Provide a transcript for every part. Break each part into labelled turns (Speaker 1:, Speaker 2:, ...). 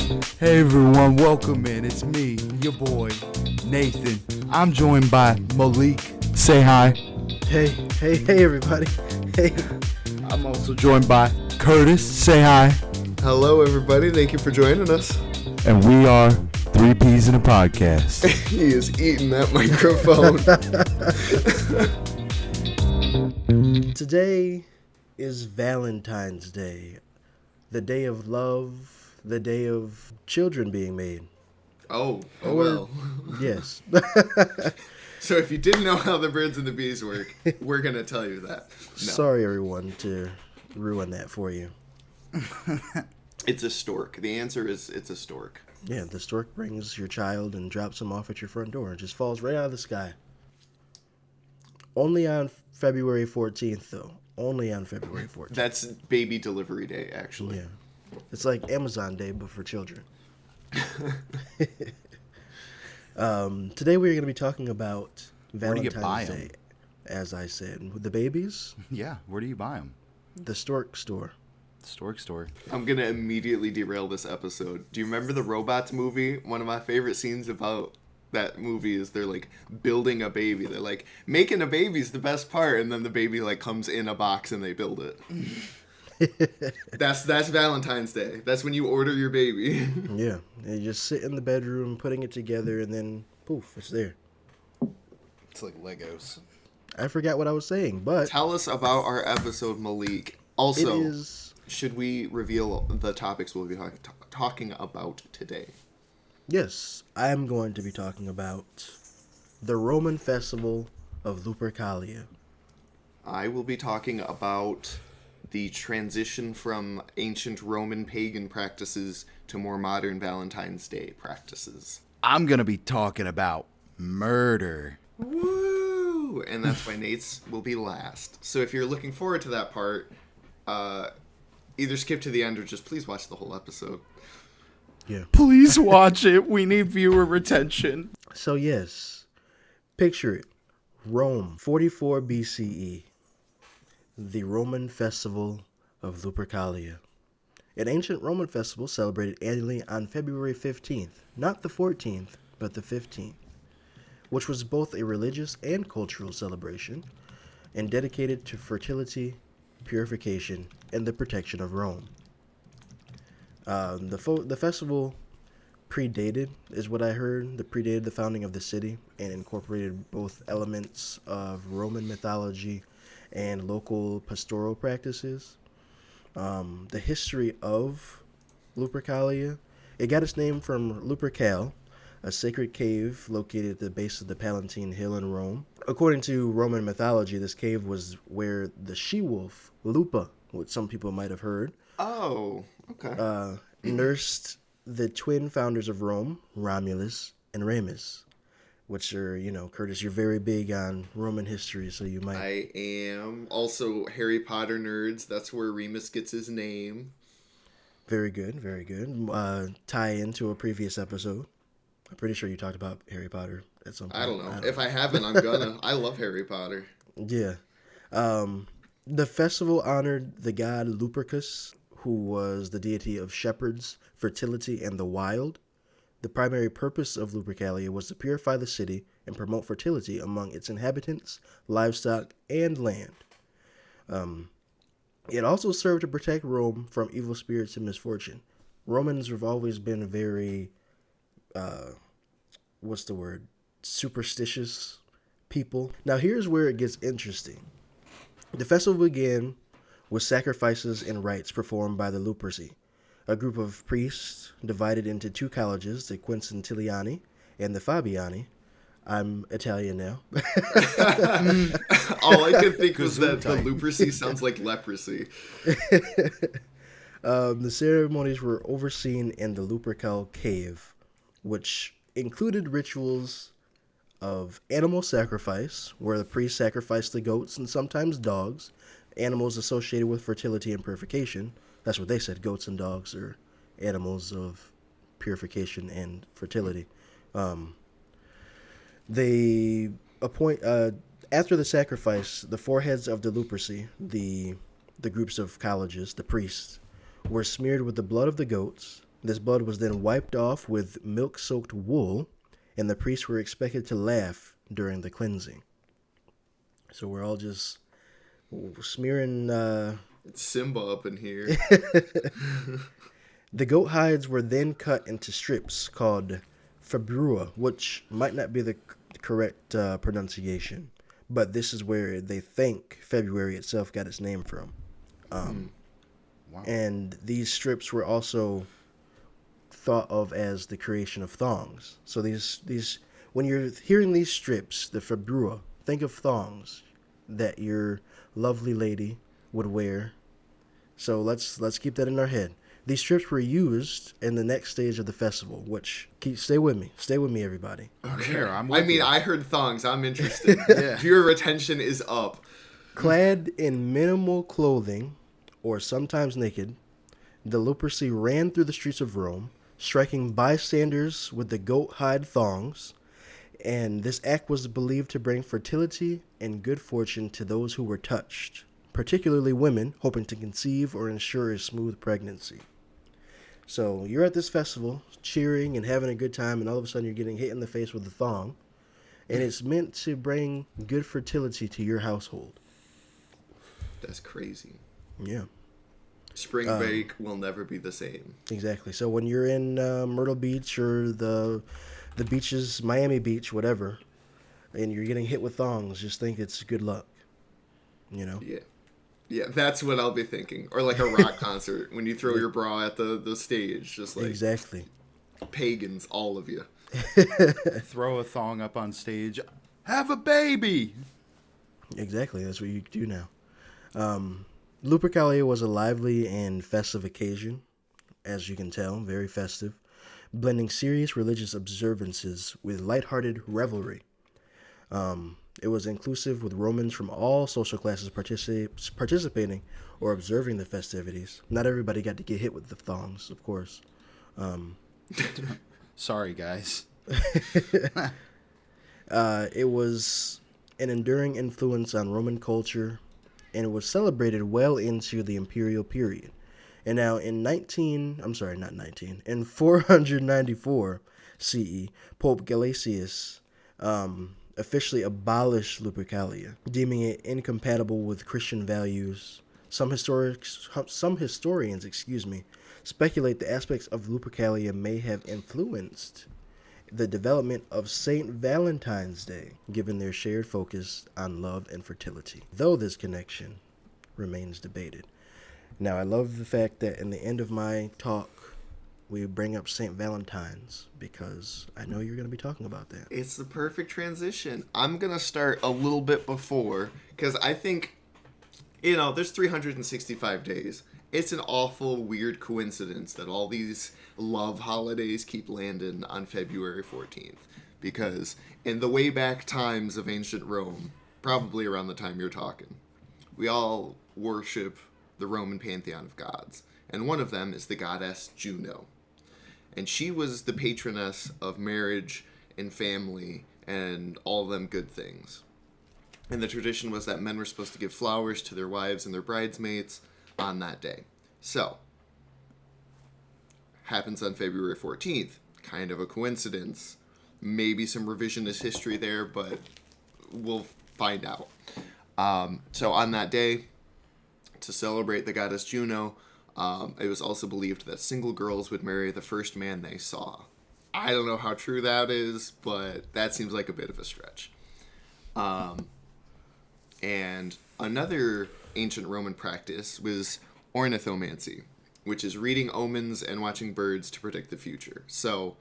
Speaker 1: Hey everyone, welcome in. It's me, your boy, Nathan. I'm joined by Malik. Say hi.
Speaker 2: Hey everybody. Hey.
Speaker 1: I'm also joined by Kurtis. Say hi.
Speaker 3: Hello everybody, thank you for joining us.
Speaker 1: And we are 3 Peas in a Podcast.
Speaker 3: He is eating that microphone.
Speaker 2: Today is Valentine's Day. The day of love, the day of children being made.
Speaker 3: Oh well.
Speaker 2: Yes.
Speaker 3: So if you didn't know how the birds and the bees work, we're going to tell you that. No.
Speaker 2: Sorry everyone to ruin that for you.
Speaker 3: It's a stork. The answer is it's a stork.
Speaker 2: Yeah, the stork brings your child and drops him off at your front door. It just falls right out of the sky. Only on February 14th, though. Only on February 14th.
Speaker 3: That's baby delivery day, actually.
Speaker 2: Yeah. It's like Amazon Day, but for children. Today we're going to be talking about Valentine's Day, as I said. With the babies?
Speaker 1: Yeah, where do you buy them?
Speaker 2: The stork store.
Speaker 1: Stork store.
Speaker 3: I'm going to immediately derail this episode. Do you remember the Robots movie? One of my favorite scenes about that movie is they're like building a baby. They're like, making a baby's the best part, and then the baby like comes in a box and they build it. That's Valentine's Day. That's when you order your baby.
Speaker 2: Yeah. You just sit in the bedroom putting it together and then poof, it's there.
Speaker 1: It's like Legos.
Speaker 2: I forgot what I was saying, but
Speaker 3: Tell us about our episode, Malik. Also,
Speaker 2: it is...
Speaker 3: should we reveal the topics we'll be talking about today?
Speaker 2: Yes, I am going to be talking about the Roman festival of Lupercalia.
Speaker 3: I will be talking about the transition from ancient Roman pagan practices to more modern Valentine's Day practices.
Speaker 1: I'm going to be talking about murder.
Speaker 3: Woo! And that's why Nate's will be last. So if you're looking forward to that part, either skip to the end or just please watch the whole episode.
Speaker 2: Yeah.
Speaker 1: Please watch it. We need viewer retention.
Speaker 2: So yes, picture it. Rome, 44 BCE. The Roman festival of Lupercalia. An ancient Roman festival celebrated annually on February 15th. Not the 14th, but the 15th. Which was both a religious and cultural celebration and dedicated to fertility, purification, and the protection of Rome. The festival predated, is what I heard, predated the founding of the city and incorporated both elements of Roman mythology and local pastoral practices. The history of Lupercalia, it got its name from Lupercal, a sacred cave located at the base of the Palatine Hill in Rome. According to Roman mythology, this cave was where the she-wolf, Lupa, which some people might have heard,
Speaker 3: Oh, okay.
Speaker 2: nursed the twin founders of Rome, Romulus and Remus, which are, Curtis, you're very big on Roman history, so you might...
Speaker 3: I am. Also, Harry Potter nerds. That's where Remus gets his name.
Speaker 2: Very good, very good. Tie into a previous episode. I'm pretty sure you talked about Harry Potter at some point.
Speaker 3: I don't know. If I haven't, I'm gonna. I love Harry Potter.
Speaker 2: Yeah. The festival honored the god Lupercus, who was the deity of shepherds, fertility, and the wild. The primary purpose of Lupercalia was to purify the city and promote fertility among its inhabitants, livestock, and land. It also served to protect Rome from evil spirits and misfortune. Romans have always been very, superstitious people. Now here's where it gets interesting. The festival began with sacrifices and rites performed by the Luperci, a group of priests divided into 2 colleges, the Quintiliani and the Fabiani. I'm Italian now.
Speaker 3: All I could think was that the Luperci sounds like leprosy.
Speaker 2: The ceremonies were overseen in the Lupercal cave, which included rituals of animal sacrifice, where the priests sacrificed the goats and sometimes dogs, animals associated with fertility and purification. That's what they said, goats and dogs are animals of purification and fertility. They appoint, after the sacrifice, the foreheads of the Luperci, the groups of colleges, the priests, were smeared with the blood of the goats, This blood was then wiped off with milk-soaked wool, and the priests were expected to laugh during the cleansing. So we're all just smearing...
Speaker 3: It's Simba up in here.
Speaker 2: The goat hides were then cut into strips called fabrua, which might not be the correct pronunciation, but this is where they think February itself got its name from.
Speaker 1: Wow.
Speaker 2: And these strips were also thought of as the creation of thongs. So these when you're hearing these strips, the fabrua, think of thongs that your lovely lady would wear. So let's keep that in our head. These strips were used in the next stage of the festival, which stay with me, everybody.
Speaker 3: Okay.
Speaker 1: Here,
Speaker 3: I heard thongs. I'm interested.
Speaker 1: Yeah.
Speaker 3: Viewer retention is up.
Speaker 2: Clad in minimal clothing, or sometimes naked, the leprosy ran through the streets of Rome, striking bystanders with the goat hide thongs, and this act was believed to bring fertility and good fortune to those who were touched, particularly women hoping to conceive or ensure a smooth pregnancy. So you're at this festival, cheering and having a good time, and all of a sudden you're getting hit in the face with a thong, and it's meant to bring good fertility to your household.
Speaker 3: That's crazy.
Speaker 2: Yeah.
Speaker 3: Spring break will never be the same.
Speaker 2: Exactly. So when you're in Myrtle Beach or the beaches, Miami Beach, whatever, and you're getting hit with thongs, just think it's good luck. You know?
Speaker 3: Yeah, that's what I'll be thinking. Or like a rock concert when you throw your bra at the stage, just like
Speaker 2: Exactly.
Speaker 3: pagans, all of you.
Speaker 1: Throw a thong up on stage. Have a baby.
Speaker 2: Exactly. That's what you do now. Lupercalia was a lively and festive occasion, as you can tell, very festive, blending serious religious observances with lighthearted revelry. It was inclusive with Romans from all social classes participating or observing the festivities. Not everybody got to get hit with the thongs, of course.
Speaker 1: Sorry, guys.
Speaker 2: It was an enduring influence on Roman culture, and it was celebrated well into the imperial period. And now in 494 CE, Pope Gelasius officially abolished Lupercalia, deeming it incompatible with Christian values. Some historians, speculate the aspects of Lupercalia may have influenced the development of St. Valentine's Day, given their shared focus on love and fertility, though this connection remains debated. Now, I love the fact that in the end of my talk, we bring up St. Valentine's, because I know you're going to be talking about that.
Speaker 3: It's the perfect transition. I'm going to start a little bit before, because I think, there's 365 days. It's an awful, weird coincidence that all these love holidays keep landing on February 14th. Because in the way back times of ancient Rome, probably around the time you're talking, we all worship the Roman pantheon of gods. And one of them is the goddess Juno. And she was the patroness of marriage and family and all them good things. And the tradition was that men were supposed to give flowers to their wives and their bridesmaids on that day. So, happens on February 14th. Kind of a coincidence. Maybe some revisionist history there, but we'll find out. So on that day, to celebrate the goddess Juno, it was also believed that single girls would marry the first man they saw. I don't know how true that is, but that seems like a bit of a stretch. And another ancient Roman practice was ornithomancy, which is reading omens and watching birds to predict the future. So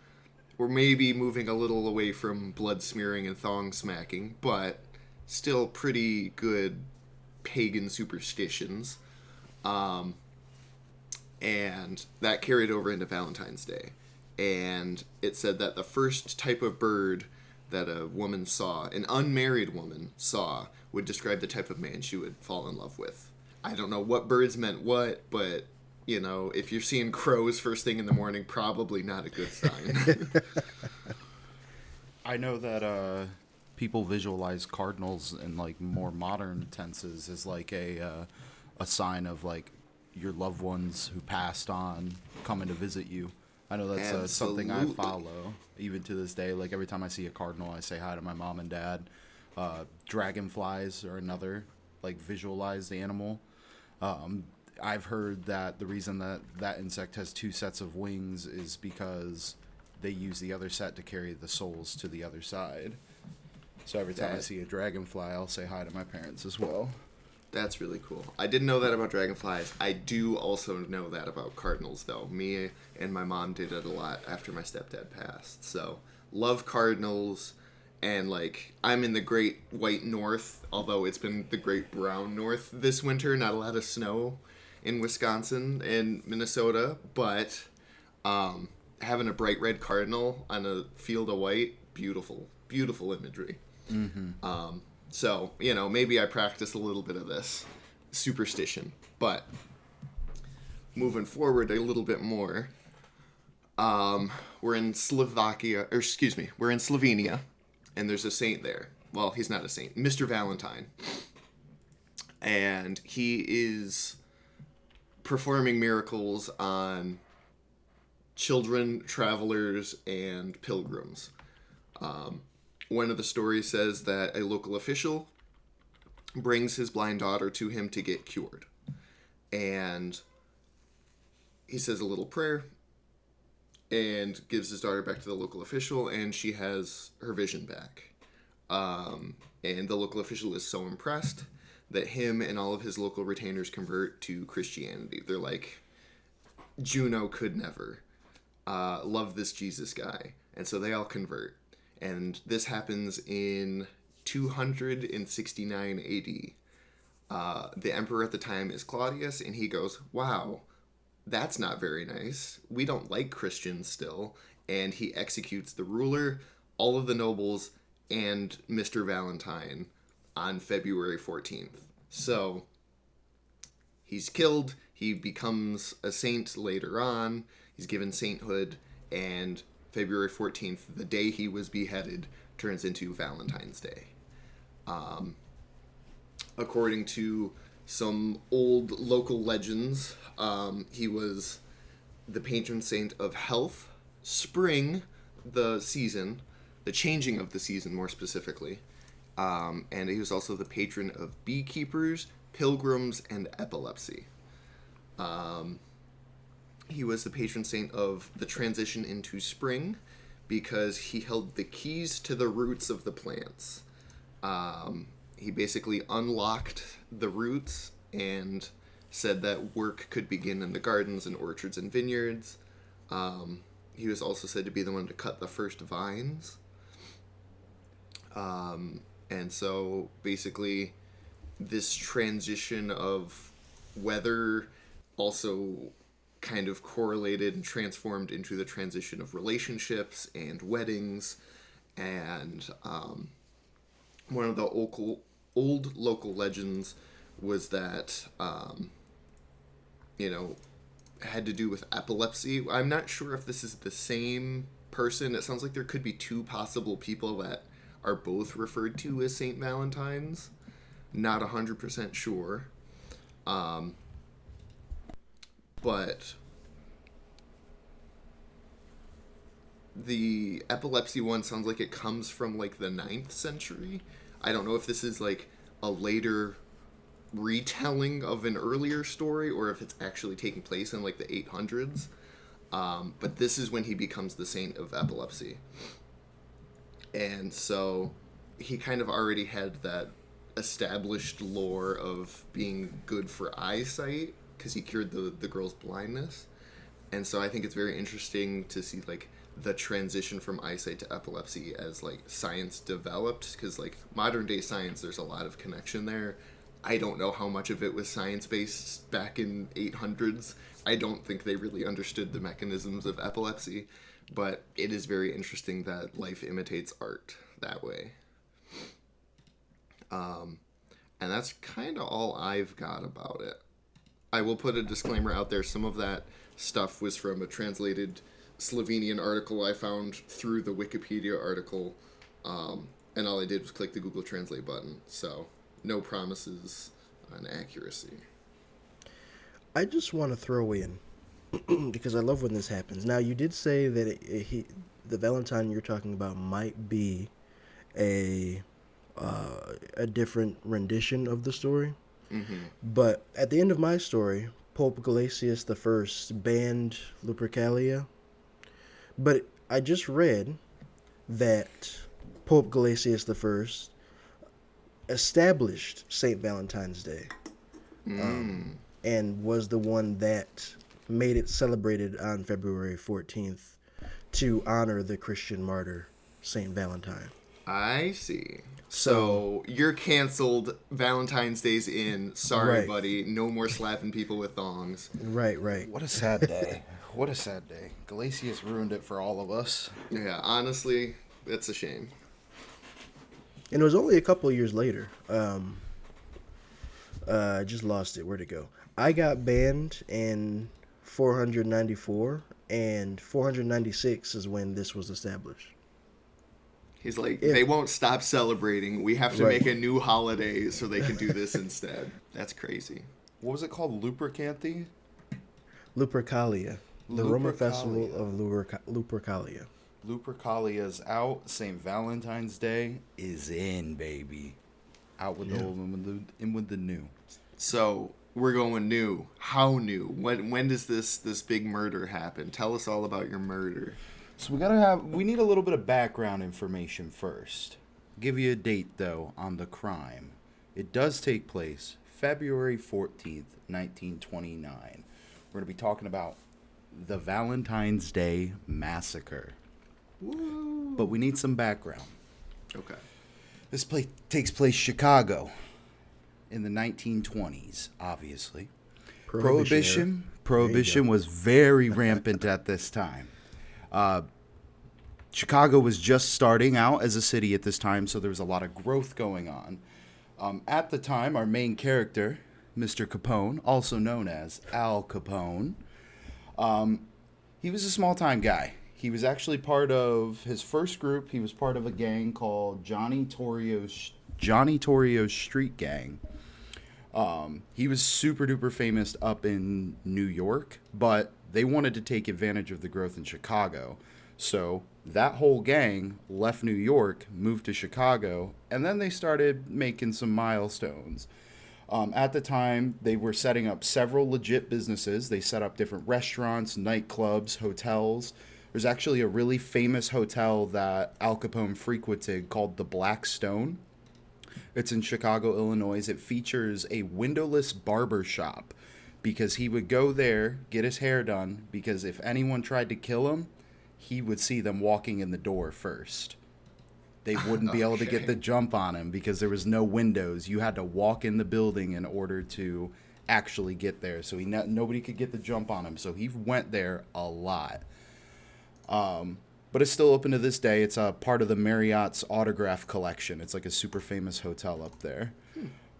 Speaker 3: we're maybe moving a little away from blood smearing and thong smacking, but still pretty good pagan superstitions. And that carried over into Valentine's Day. And it said that the first type of bird that a woman saw, an unmarried woman saw, would describe the type of man she would fall in love with. I don't know what birds meant what, but, if you're seeing crows first thing in the morning, probably not a good sign.
Speaker 1: I know that people visualize cardinals in more modern tenses as a sign of your loved ones who passed on coming to visit you. I know that's something I
Speaker 3: Absolutely.
Speaker 1: follow even to this day. Like every time I see a cardinal, I say hi to my mom and dad. Dragonflies are another like visualized animal. I've heard that the reason that that insect has two sets of wings is because they use the other set to carry the souls to the other side. So every time I see a dragonfly, I'll say hi to my parents as well.
Speaker 3: That's really cool. I didn't know that about dragonflies. I do also know that about cardinals, though. Me and my mom did it a lot after my stepdad passed. So, love cardinals. And, like, I'm in the Great White North, although it's been the Great Brown North this winter. Not a lot of snow in Wisconsin and Minnesota. But having a bright red cardinal on a field of white, beautiful, beautiful imagery.
Speaker 1: Mm-hmm.
Speaker 3: So, maybe I practice a little bit of this superstition. But moving forward a little bit more, we're in we're in Slovenia, and there's a saint there. Well, he's not a saint, Mr. Valentine. And he is performing miracles on children, travelers, and pilgrims. One of the stories says that a local official brings his blind daughter to him to get cured. And he says a little prayer and gives his daughter back to the local official, and she has her vision back. And the local official is so impressed that him and all of his local retainers convert to Christianity. They're like, Juno could never love this Jesus guy. And so they all convert. And this happens in 269 AD. The emperor at the time is Claudius, and he goes, wow, that's not very nice. We don't like Christians still. And he executes the ruler, all of the nobles, and Mr. Valentine on February 14th. So he's killed. He becomes a saint later on. He's given sainthood, and February 14th, the day he was beheaded, turns into Valentine's Day. According to some old local legends, he was the patron saint of health, spring, the season, the changing of the season more specifically, and he was also the patron of beekeepers, pilgrims, and epilepsy. He was the patron saint of the transition into spring because he held the keys to the roots of the plants. He basically unlocked the roots and said that work could begin in the gardens and orchards and vineyards. He was also said to be the one to cut the first vines. And so basically this transition of weather also kind of correlated and transformed into the transition of relationships and weddings. And one of the old local legends was that, had to do with epilepsy. I'm not sure if this is the same person. It sounds like there could be two possible people that are both referred to as Saint Valentine's. Not 100% sure. But the epilepsy one sounds like it comes from like the 9th century. I don't know if this is like a later retelling of an earlier story or if it's actually taking place in like the 800s. But this is when he becomes the saint of epilepsy. And so he kind of already had that established lore of being good for eyesight because he cured the girl's blindness. And so I think it's very interesting to see like the transition from eyesight to epilepsy as like science developed, because like modern day science, there's a lot of connection there. I don't know how much of it was science based back in 800s. I don't think they really understood the mechanisms of epilepsy, but it is very interesting that life imitates art that way. And that's kind of all I've got about it. I will put a disclaimer out there. Some of that stuff was from a translated Slovenian article I found through the Wikipedia article, and all I did was click the Google Translate button. So no promises on accuracy.
Speaker 2: I just want to throw in because I love when this happens. Now, you did say that the Valentine you're talking about might be a different rendition of the story.
Speaker 3: Mm-hmm.
Speaker 2: But at the end of my story, Pope Gelasius I banned Lupercalia. But I just read that Pope Gelasius I established St. Valentine's Day, and was the one that made it celebrated on February 14th to honor the Christian martyr, St. Valentine.
Speaker 3: I see. So you're canceled. Valentine's Day's in. Sorry,
Speaker 2: Right.
Speaker 3: buddy. No more slapping people with thongs.
Speaker 2: Right, right.
Speaker 1: What a sad day. What a sad day. Galatius ruined it for all of us.
Speaker 3: Yeah, honestly, it's a shame.
Speaker 2: And it was only a couple of years later. I just lost it. Where'd it go? I got banned in 494, and 496 is when this was established.
Speaker 3: He's like,
Speaker 2: Yeah.
Speaker 3: they won't stop celebrating. We have to
Speaker 2: Right.
Speaker 3: make a new holiday so they can do this instead. That's crazy.
Speaker 1: What was it called? Lupercanthi?
Speaker 2: Lupercalia. The Roman
Speaker 1: Lupercalia.
Speaker 2: festival of Lupercalia.
Speaker 1: Lupercalia's out. St. Valentine's Day is in, baby. Out with the old and in with the new.
Speaker 3: So we're going new. How new? When does this big murder happen? Tell us all about your murder.
Speaker 1: So we need a little bit of background information first. Give you a date though on the crime. It does take place February 14th, 1929. We're going to be talking about the Valentine's Day Massacre.
Speaker 3: Woo.
Speaker 1: But we need some background.
Speaker 3: Okay.
Speaker 1: This takes place Chicago in the 1920s, obviously.
Speaker 2: Prohibition
Speaker 1: Prohibition was very rampant at this time. Chicago was just starting out as a city at this time, so there was a lot of growth going on. At the time, our main character, Mr. Capone, also known as Al Capone, he was a small-time guy. He was actually part of his first group. He was part of a gang called Johnny Torrio's Street Gang. He was super duper famous up in New York, but they wanted to take advantage of the growth in Chicago. So that whole gang left New York, moved to Chicago, and then they started making some milestones. At the time, they were setting up several legit businesses. They set up different restaurants, nightclubs, hotels. There's actually a really famous hotel that Al Capone frequented called the Black Stone. It's in Chicago, Illinois. It features a windowless barber shop because he would go there, get his hair done, because if anyone tried to kill him, he would see them walking in the door first. They wouldn't be able to get the jump on him because there was no windows. You had to walk in the building in order to actually get there. So nobody could get the jump on him. So he went there a lot. But it's still open to this day. It's a part of the Marriott's autograph collection. It's like a super famous hotel up there.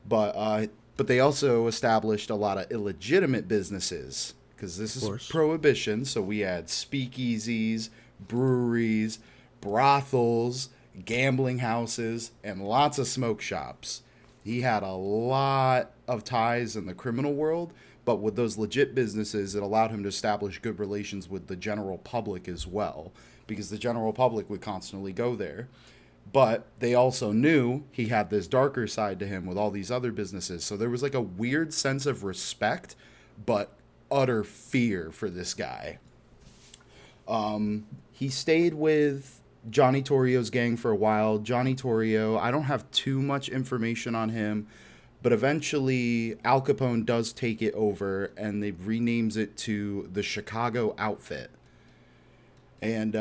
Speaker 1: But they also established a lot of illegitimate businesses because this is Prohibition. So we had speakeasies, breweries, brothels, gambling houses, and lots of smoke shops. He had a lot of ties in the criminal world, but with those legit businesses, it allowed him to establish good relations with the general public as well, because the general public would constantly go there. But they also knew he had this darker side to him with all these other businesses. So there was like a weird sense of respect, but utter fear for this guy. He stayed with Johnny Torrio's gang for a while. Johnny Torrio, I don't have too much information on him, but eventually Al Capone does take it over and they renames it to the Chicago Outfit. And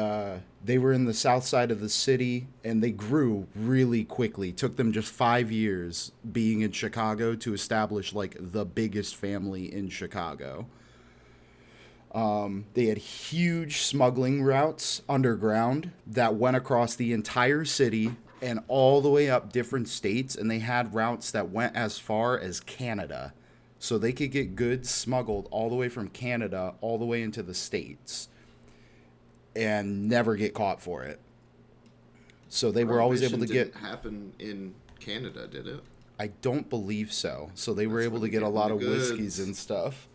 Speaker 1: they were in the south side of the city, and they grew really quickly. It took them just 5 years being in Chicago to establish, like, the biggest family in Chicago. They had huge smuggling routes underground that went across the entire city and all the way up different states, and they had routes that went as far as Canada. So they could get goods smuggled all the way from Canada all the way into the States and never get caught for it. So they were always able to get...
Speaker 3: Didn't happen in Canada, did it?
Speaker 1: I don't believe so. So they were able to get a lot of whiskeys and stuff.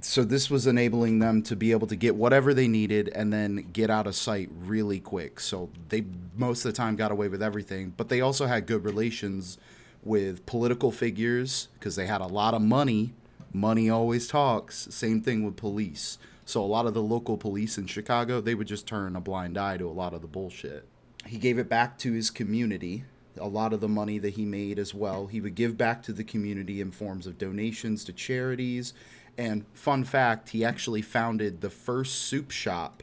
Speaker 1: So this was enabling them to be able to get whatever they needed and then get out of sight really quick. So they most of the time got away with everything, but they also had good relations with political figures because they had a lot of money. Money always talks. Same thing with police. So a lot of the local police in Chicago, they would just turn a blind eye to a lot of the bullshit. He gave it back to his community. A lot of the money that he made as well, he would give back to the community in forms of donations to charities. And fun fact, he actually founded the first soup shop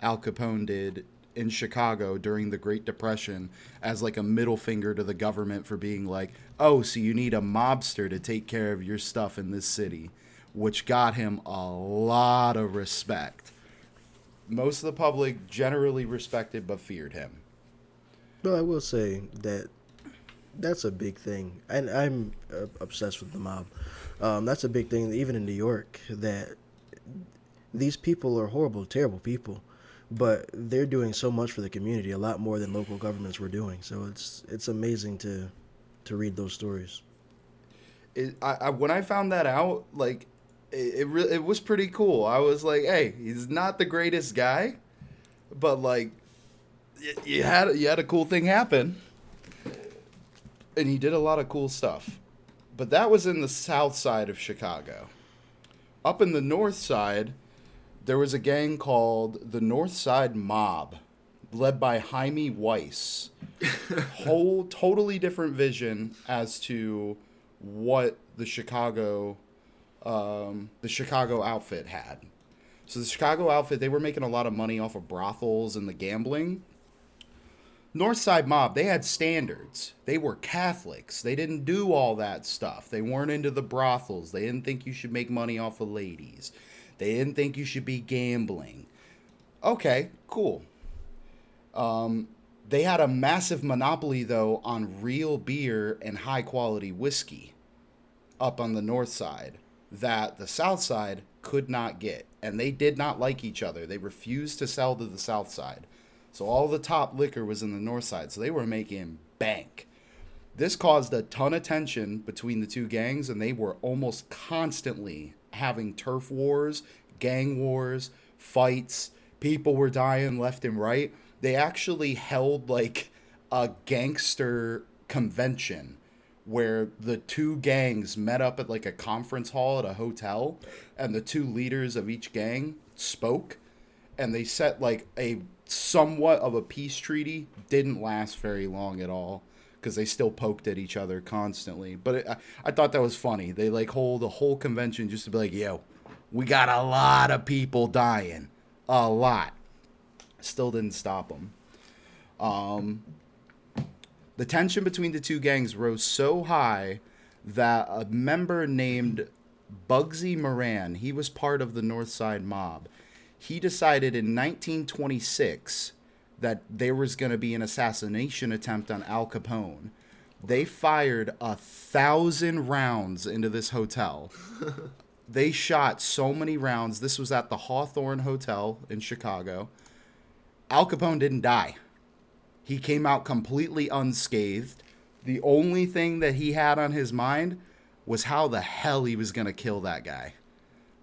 Speaker 1: Al Capone did in Chicago during the Great Depression as like a middle finger to the government for being like, oh, so you need a mobster to take care of your stuff in this city, which got him a lot of respect. Most of the public generally respected but feared him.
Speaker 2: Well, I will say that that's a big thing, and I'm obsessed with the mob. That's a big thing, even in New York, that these people are horrible, terrible people, but they're doing so much for the community, a lot more than local governments were doing. So it's amazing to read those stories.
Speaker 1: When I found that out, like, it was pretty cool. I was like, hey, he's not the greatest guy, but like, you had a cool thing happen, and he did a lot of cool stuff. But that was in the south side of Chicago. Up in the north side, there was a gang called the North Side Mob, led by Jaime Weiss. Whole totally different vision as to what the Chicago outfit had. So the Chicago outfit, they were making a lot of money off of brothels and the gambling. Northside Mob, they had standards. They were Catholics. They didn't do all that stuff. They weren't into the brothels. They didn't think you should make money off of ladies. They didn't think you should be gambling. Okay, cool. They had a massive monopoly, though, on real beer and high-quality whiskey up on the north side that the south side could not get. And they did not like each other. They refused to sell to the south side. So all the top liquor was in the north side. So they were making bank. This caused a ton of tension between the two gangs, and they were almost constantly having turf wars, gang wars, fights. People were dying left and right. They actually held like a gangster convention where the two gangs met up at like a conference hall at a hotel, and the two leaders of each gang spoke, and they set like a somewhat of a peace treaty. Didn't last very long at all because they still poked at each other constantly. But I thought that was funny. They like hold a whole convention just to be like, yo, we got a lot of people dying. A lot. Still didn't stop them. The tension between the two gangs rose so high that a member named Bugsy Moran, he was part of the North Side Mob. He decided in 1926 that there was going to be an assassination attempt on Al Capone. They fired 1,000 rounds into this hotel. They shot so many rounds. This was at the Hawthorne Hotel in Chicago. Al Capone didn't die. He came out completely unscathed. The only thing that he had on his mind was how the hell he was going to kill that guy.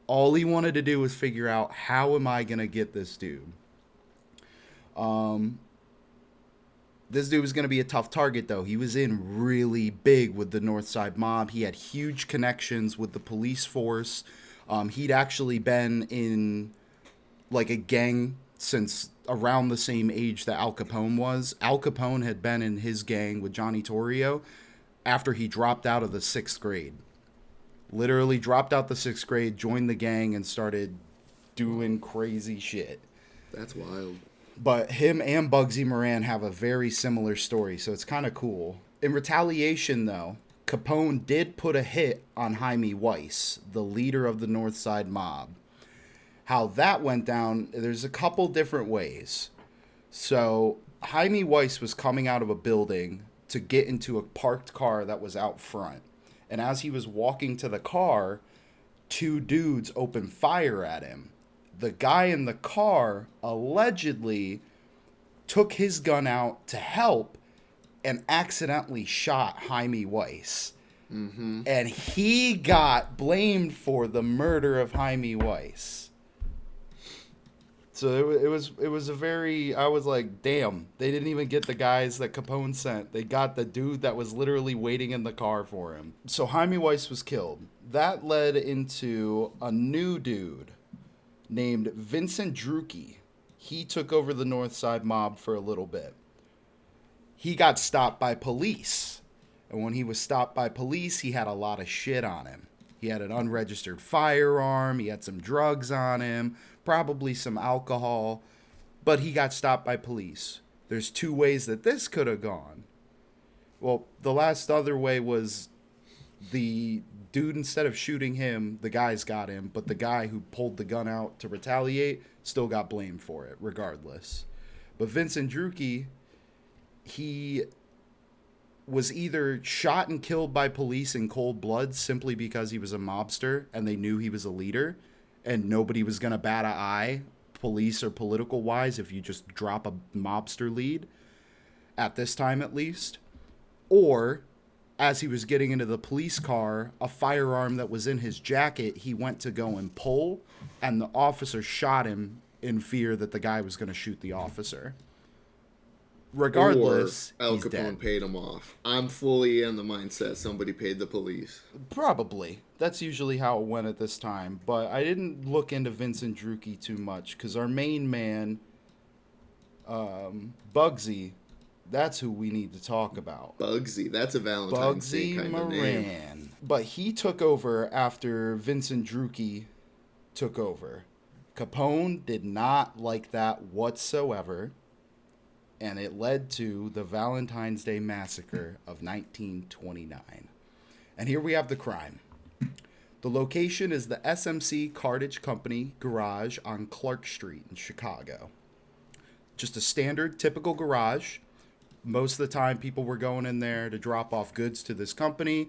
Speaker 1: All he wanted to do was figure out, how am I going to get this dude? This dude was going to be a tough target, though. He was in really big with the North Side Mob. He had huge connections with the police force. He'd actually been in like a gang since around the same age that Al Capone was. Al Capone had been in his gang with Johnny Torrio after he dropped out of the 6th grade. Literally dropped out the 6th grade, joined the gang, and started doing crazy shit.
Speaker 3: That's wild.
Speaker 1: But him and Bugsy Moran have a very similar story, so it's kind of cool. In retaliation, though, Capone did put a hit on Jaime Weiss, the leader of the North Side Mob. How that went down, there's a couple different ways. So Jaime Weiss was coming out of a building to get into a parked car that was out front. And as he was walking to the car, two dudes opened fire at him. The guy in the car allegedly took his gun out to help and accidentally shot Jaime Weiss.
Speaker 3: Mm-hmm.
Speaker 1: And he got blamed for the murder of Jaime Weiss. So it was a very, I was like, damn, they didn't even get the guys that Capone sent. They got the dude that was literally waiting in the car for him. So Jaime Weiss was killed. That led into a new dude named Vincent Drucke. He took over the North Side mob for a little bit. He got stopped by police. And when he was stopped by police, he had a lot of shit on him. He had an unregistered firearm. He had some drugs on him, probably some alcohol. But he got stopped by police. There's two ways that this could have gone. Well, the last other way was the dude, instead of shooting him, the guys got him. But the guy who pulled the gun out to retaliate still got blamed for it, regardless. But Vincent Drucke, he was either shot and killed by police in cold blood simply because he was a mobster and they knew he was a leader and nobody was going to bat an eye, police or political wise, if you just drop a mobster lead, at this time at least. Or, as he was getting into the police car, a firearm that was in his jacket, he went to go and pull, and the officer shot him in fear that the guy was going to shoot the officer. Regardless,
Speaker 3: or Al
Speaker 1: he's
Speaker 3: Capone
Speaker 1: dead.
Speaker 3: paid him off. I'm fully in the mindset somebody paid the police.
Speaker 1: Probably. That's usually how it went at this time. But I didn't look into Vincent Drucke too much because our main man, Bugsy, that's who we need to talk about.
Speaker 3: Bugsy, that's a Valentine's Day kind of name.
Speaker 1: Moran. But he took over after Vincent Drucke took over. Capone did not like that whatsoever. And it led to the Valentine's Day Massacre of 1929. And here we have the crime. The location is the SMC Cartage Company garage on Clark Street in Chicago. Just a standard, typical garage. Most of the time, people were going in there to drop off goods to this company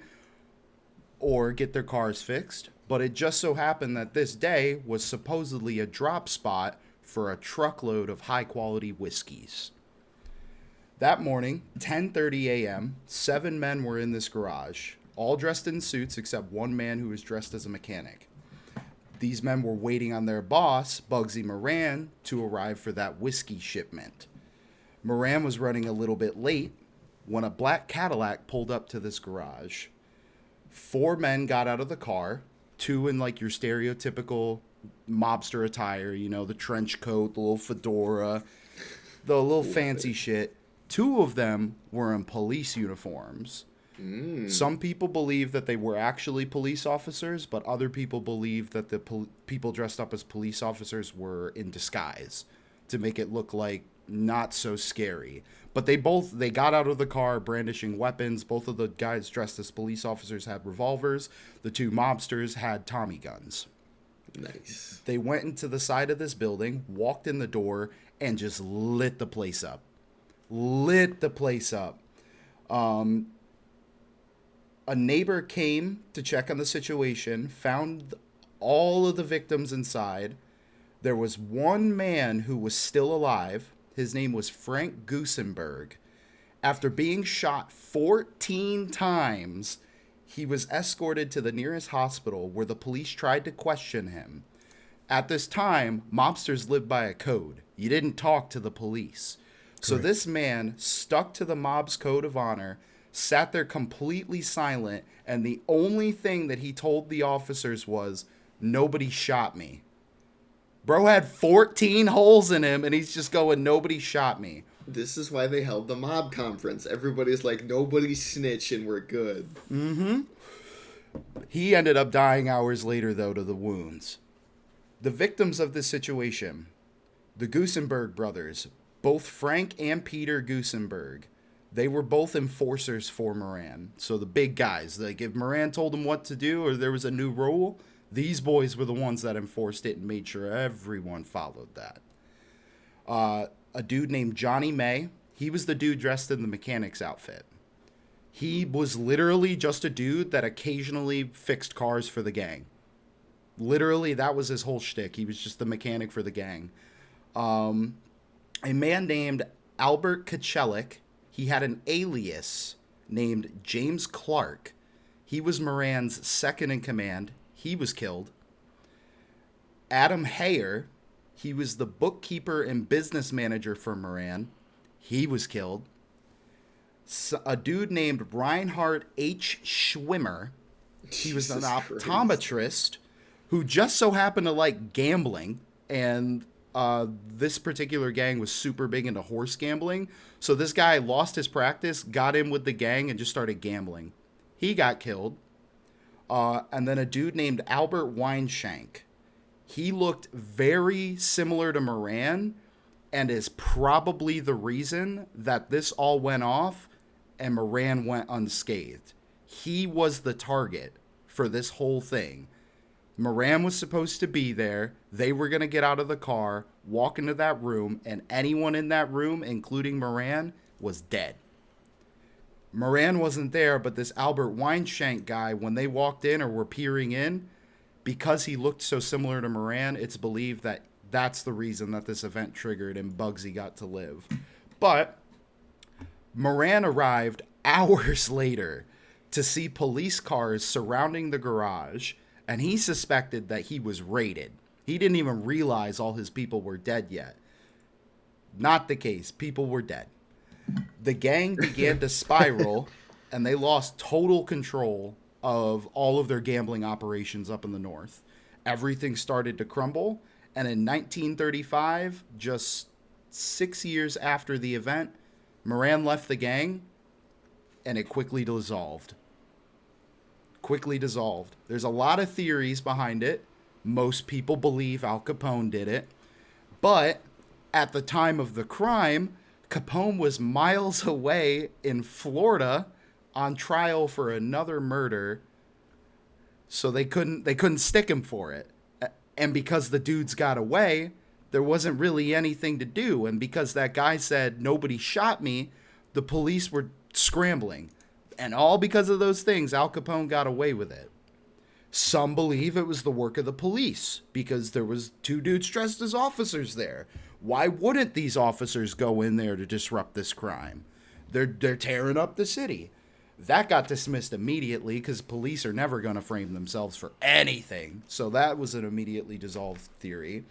Speaker 1: or get their cars fixed. But it just so happened that this day was supposedly a drop spot for a truckload of high-quality whiskeys. That morning, 10:30 a.m., 7 men were in this garage, all dressed in suits except one man who was dressed as a mechanic. These men were waiting on their boss, Bugsy Moran, to arrive for that whiskey shipment. Moran was running a little bit late when a black Cadillac pulled up to this garage. 4 men got out of the car, 2 in like your stereotypical mobster attire, you know, the trench coat, the little fedora, the little fancy shit. 2 of them were in police uniforms. Some people believe that they were actually police officers, but other people believe that the people dressed up as police officers were in disguise to make it look like not so scary. But they got out of the car brandishing weapons. Both of the guys dressed as police officers had revolvers. The 2 mobsters had Tommy guns.
Speaker 3: Nice.
Speaker 1: They went into the side of this building, walked in the door, and just lit the place up. A neighbor came to check on the situation, found all of the victims inside. There was one man who was still alive. His name was Frank Gusenberg. After being shot 14 times, he was escorted to the nearest hospital where the police tried to question him. At this time, mobsters lived by a code. You didn't talk to the police. So this man stuck to the mob's code of honor, sat there completely silent, and the only thing that he told the officers was, "Nobody shot me." Bro had 14 holes in him, and he's just going, "Nobody shot me."
Speaker 3: This is why they held the mob conference. Everybody's like, nobody snitch and we're good.
Speaker 1: He ended up dying hours later, though, to the wounds. The victims of this situation, the Gusenberg brothers, both Frank and Peter Gusenberg, they were both enforcers for Moran. So the big guys, like if Moran told them what to do or there was a new rule, these boys were the ones that enforced it and made sure everyone followed that. A dude named Johnny May, he was the dude dressed in the mechanic's outfit. He was literally just a dude that occasionally fixed cars for the gang. Literally, that was his whole shtick. He was just the mechanic for the gang. A man named Albert Kachelik, he had an alias named James Clark. He was Moran's second in command. He was killed. Adam Hayer, he was the bookkeeper and business manager for Moran. He was killed. A dude named Reinhard H. Schwimmer, he was an optometrist who just so happened to like gambling, and this particular gang was super big into horse gambling. So this guy lost his practice, got in with the gang, and just started gambling. He got killed. And then a dude named Albert Weinshank. He looked very similar to Moran and is probably the reason that this all went off and Moran went unscathed. He was the target for this whole thing. Moran was supposed to be there. They were going to get out of the car, walk into that room, and anyone in that room, including Moran, was dead. Moran wasn't there, but this Albert Weinshank guy, when they walked in or were peering in, because he looked so similar to Moran, it's believed that that's the reason that this event triggered and Bugsy got to live. But Moran arrived hours later to see police cars surrounding the garage, and he suspected that he was raided. He didn't even realize all his people were dead yet. Not the case. People were dead. The gang began to spiral, and they lost total control of all of their gambling operations up in the north. Everything started to crumble, and in 1935, just 6 years after the event, Moran left the gang, and it quickly dissolved. There's a lot of theories behind it. Most people believe Al Capone did it. But at the time of the crime, Capone was miles away in Florida on trial for another murder. So they couldn't stick him for it. And because the dudes got away, there wasn't really anything to do. And because that guy said, nobody shot me, the police were scrambling. And all because of those things, Al Capone got away with it. Some believe it was the work of the police because there was two dudes dressed as officers there. Why wouldn't these officers go in there to disrupt this crime? They're tearing up the city. That got dismissed immediately because police are never going to frame themselves for anything. So that was an immediately dissolved theory.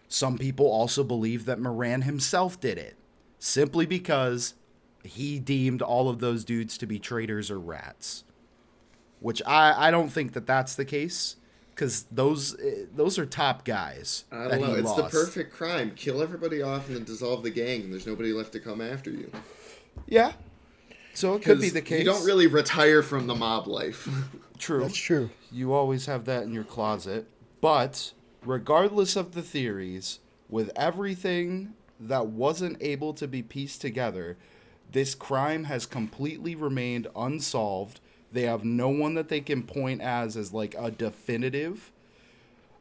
Speaker 1: Some people also believe that Moran himself did it, simply because he deemed all of those dudes to be traitors or rats. Which I don't think that that's the case, because those are top guys.
Speaker 3: I don't know. It's the perfect crime. Kill everybody off and then dissolve the gang, and there's nobody left to come after you.
Speaker 1: Yeah. So it could be the case.
Speaker 3: You don't really retire from the mob life.
Speaker 1: True.
Speaker 2: That's true.
Speaker 1: You always have that in your closet. But regardless of the theories, with everything that wasn't able to be pieced together, this crime has completely remained unsolved. They have no one that they can point as like a definitive.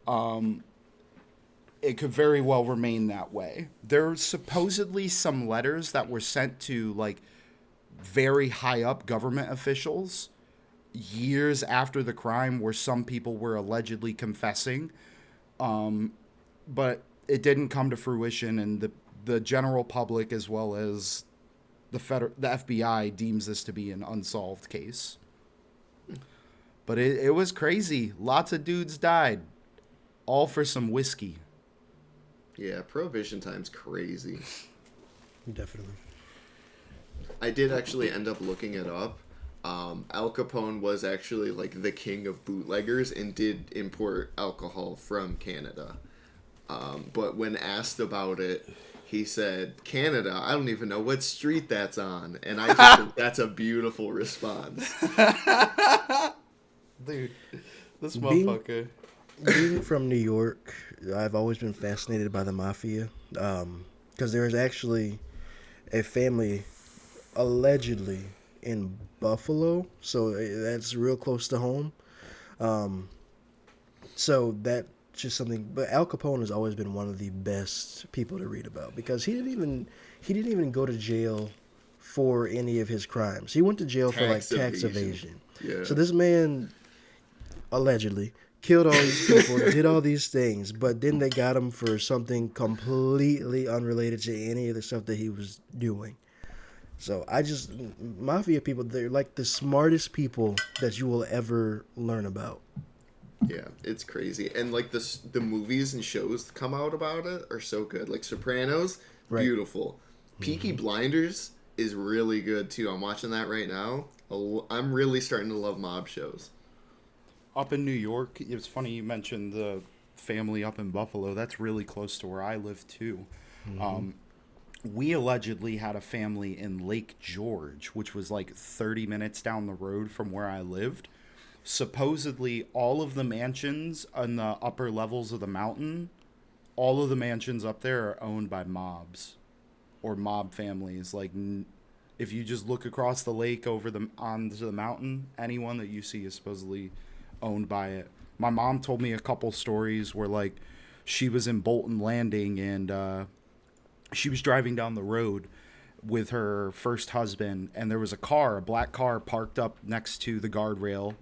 Speaker 1: It could very well remain that way. There's supposedly some letters that were sent to like very high up government officials years after the crime where some people were allegedly confessing. But it didn't come to fruition, and the general public as well as the FBI deems this to be an unsolved case. But it was crazy. Lots of dudes died. All for some whiskey.
Speaker 3: Yeah, Prohibition time's crazy.
Speaker 2: Definitely.
Speaker 3: I did actually end up looking it up. Al Capone was actually like the king of bootleggers and did import alcohol from Canada. But when asked about it, he said, Canada, I don't even know what street that's on. And I just think that's a beautiful response.
Speaker 1: Dude, this motherfucker.
Speaker 2: Being from New York, I've always been fascinated by the mafia. Because there is actually a family allegedly in Buffalo. So that's real close to home. So that's just something. But Al Capone has always been one of the best people to read about because he didn't even go to jail for any of his crimes. He went to jail for like tax evasion.
Speaker 3: Yeah.
Speaker 2: So this man allegedly killed all these people, did all these things, but then they got him for something completely unrelated to any of the stuff that he was doing. So Mafia people, they're like the smartest people that you will ever learn about.
Speaker 3: Yeah, it's crazy. And like the movies and shows that come out about it are so good. Like Sopranos,
Speaker 2: Right.
Speaker 3: beautiful. Peaky Blinders is really good too. I'm watching that right now. I'm really starting to love mob shows.
Speaker 1: Up in New York, it's funny you mentioned the family up in Buffalo. That's really close to where I live too. We allegedly had a family in Lake George, which was like 30 minutes down the road from where I lived. Supposedly, all of the mansions on the upper levels of the mountain, all of the mansions up there are owned by mobs or mob families. Like, if you just look across the lake onto the mountain, anyone that you see is supposedly owned by it. My mom told me a couple stories where, like, she was in Bolton Landing and she was driving down the road with her first husband, and there was a black car parked up next to the guardrail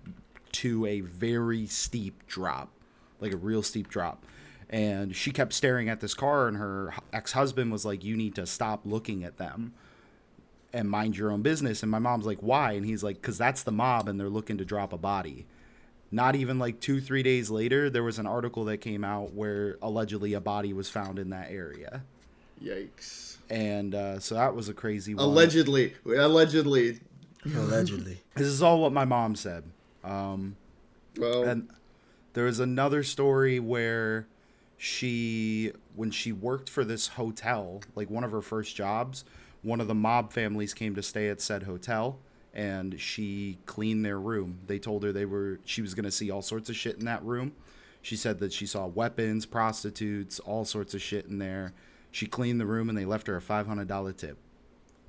Speaker 1: to a very steep drop, like a real steep drop. And she kept staring at this car, and her ex-husband was like, you need to stop looking at them and mind your own business. And my mom's like, why? And he's like, because that's the mob, and they're looking to drop a body. Not even like 2-3 days later, there was an article that came out where allegedly a body was found in that area.
Speaker 3: Yikes.
Speaker 1: And so that was a crazy one.
Speaker 3: Allegedly.
Speaker 2: Allegedly.
Speaker 1: This is all what my mom said.
Speaker 3: Well,
Speaker 1: And there was another story where when she worked for this hotel, like one of her first jobs, one of the mob families came to stay at said hotel, and she cleaned their room. They told her she was going to see all sorts of shit in that room. She said that she saw weapons, prostitutes, all sorts of shit in there. She cleaned the room, and they left her a $500 tip.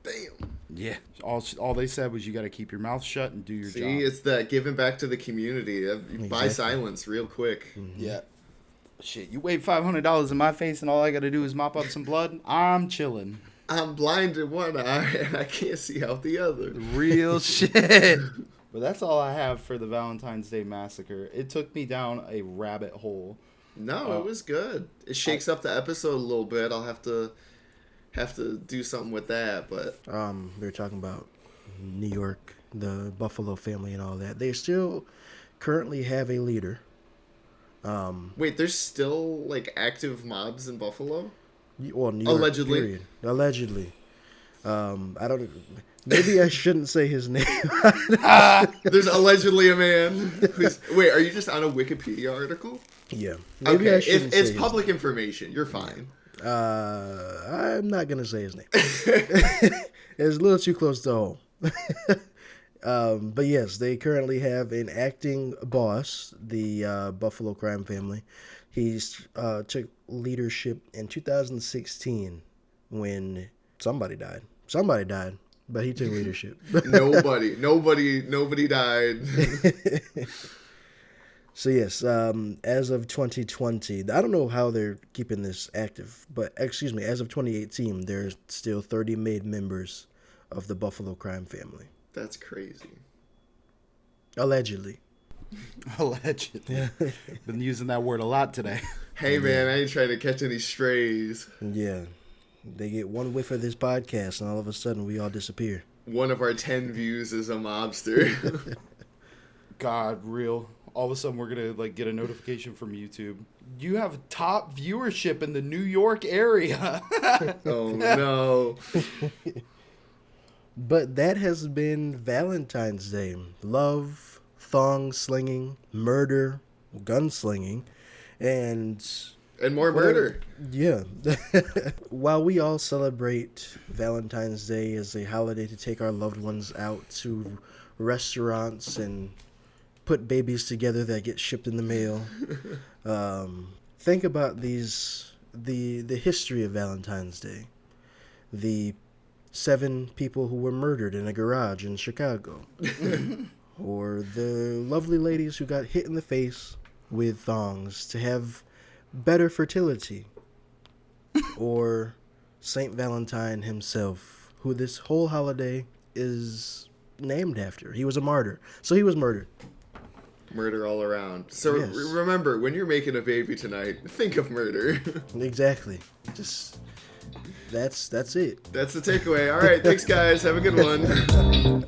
Speaker 3: damn.
Speaker 1: Yeah. All they said was you got to keep your mouth shut and do your
Speaker 3: See,
Speaker 1: job.
Speaker 3: it's that giving back to the community. Buy silence real quick.
Speaker 1: Yeah. Shit, you wave $500 in my face and all I got to do is mop up some blood? I'm chilling.
Speaker 3: I'm blind in one eye and I can't see out the other.
Speaker 1: Real shit. But that's all I have for the Valentine's Day Massacre. It took me down a rabbit hole.
Speaker 3: No, it was good. It shakes up the episode a little bit. I'll have to do something with that, but
Speaker 2: we were talking about New York, the Buffalo family and all that. They still currently have a leader.
Speaker 3: wait, there's still like active mobs in Buffalo?
Speaker 2: Well, New York,
Speaker 3: Allegedly.
Speaker 2: period. Allegedly. I don't. Maybe I shouldn't say his name.
Speaker 3: There's allegedly a man. Wait, are you just on a Wikipedia article?
Speaker 2: Yeah. Maybe
Speaker 3: Okay,
Speaker 2: I shouldn't
Speaker 3: if it's
Speaker 2: say
Speaker 3: public information, you're fine.
Speaker 2: I'm not gonna say his name. It's a little too close to home. But yes, they currently have an acting boss, the Buffalo crime family. He's took leadership in 2016 when somebody died. Somebody died, but he took leadership.
Speaker 3: Nobody died.
Speaker 2: So yes, as of 2020, I don't know how they're keeping this active, but as of 2018, there's still 30 made members of the Buffalo crime family.
Speaker 3: That's crazy.
Speaker 2: Allegedly.
Speaker 1: Allegedly. Been using that word a lot today.
Speaker 3: Hey man, I ain't trying to catch any strays.
Speaker 2: Yeah. They get one whiff of this podcast, and all of a sudden, we all disappear.
Speaker 3: One of our 10 views is a mobster.
Speaker 1: God, real. All of a sudden, we're going to get a notification from YouTube. You have top viewership in the New York area.
Speaker 3: Oh, no.
Speaker 2: But that has been Valentine's Day. Love, thong slinging, murder, gunslinging, and
Speaker 3: more murder.
Speaker 2: Yeah. While we all celebrate Valentine's Day as a holiday to take our loved ones out to restaurants and put babies together that get shipped in the mail, think about the history of Valentine's Day. The 7 people who were murdered in a garage in Chicago. Or the lovely ladies who got hit in the face with thongs to have better fertility. Or Saint Valentine himself, who this whole holiday is named after. He was a martyr, so he was murdered.
Speaker 3: Murder all around. So
Speaker 2: Yes.
Speaker 3: Remember, when you're making a baby tonight, think of murder.
Speaker 2: Exactly. Just That's it.
Speaker 3: That's the takeaway. All right, thanks guys. Have a good one.